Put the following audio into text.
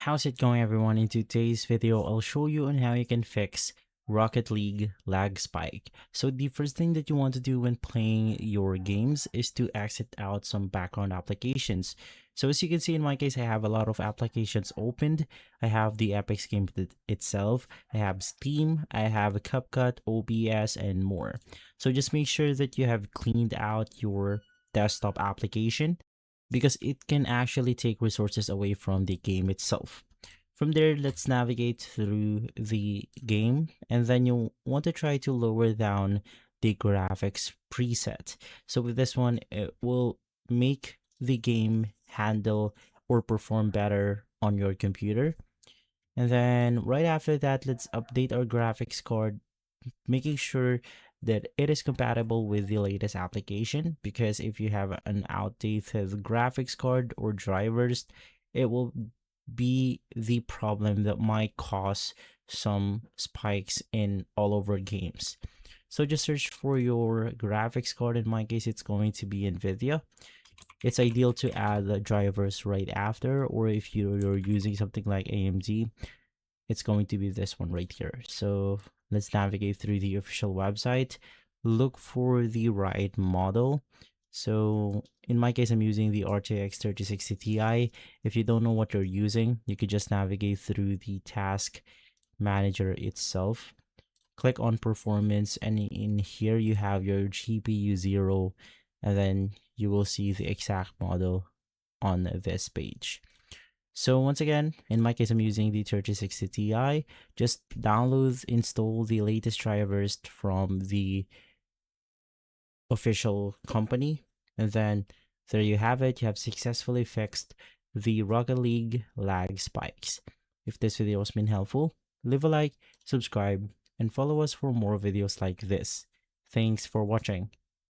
How's it going, everyone? In today's video, I'll show you on how you can fix Rocket League lag spike. So the first thing that you want to do when playing your games is to exit out some background applications. So as you can see in my case, I have a lot of applications opened. I have the Apex game itself, I have Steam, I have CapCut, OBS, and more. So just make sure that you have cleaned out your desktop application because it can actually take resources away from the game itself. From there, let's navigate through the game, and then you'll want to try to lower down the graphics preset. So with this one, it will make the game handle or perform better on your computer. And then right after that, let's update our graphics card, making sure that it is compatible with the latest application, because if you have an outdated graphics card or drivers, it will be the problem that might cause some spikes in all over games. So just search for your graphics card. In my case, it's going to be NVIDIA. It's ideal to add the drivers right after, or if you're using something like AMD, it's going to be this one right here. So let's navigate through the official website, look for the right model. So in my case, I'm using the RTX 3060 Ti. If you don't know what you're using, you could just navigate through the task manager itself. Click on performance, and in here you have your GPU 0, and then you will see the exact model on this page. So once again, in my case, I'm using the 3060 Ti. Just download, install the latest drivers from the official company, and then there you have it. You have successfully fixed the Rocket League lag spikes. If this video has been helpful, leave a like, subscribe, and follow us for more videos like this. Thanks for watching.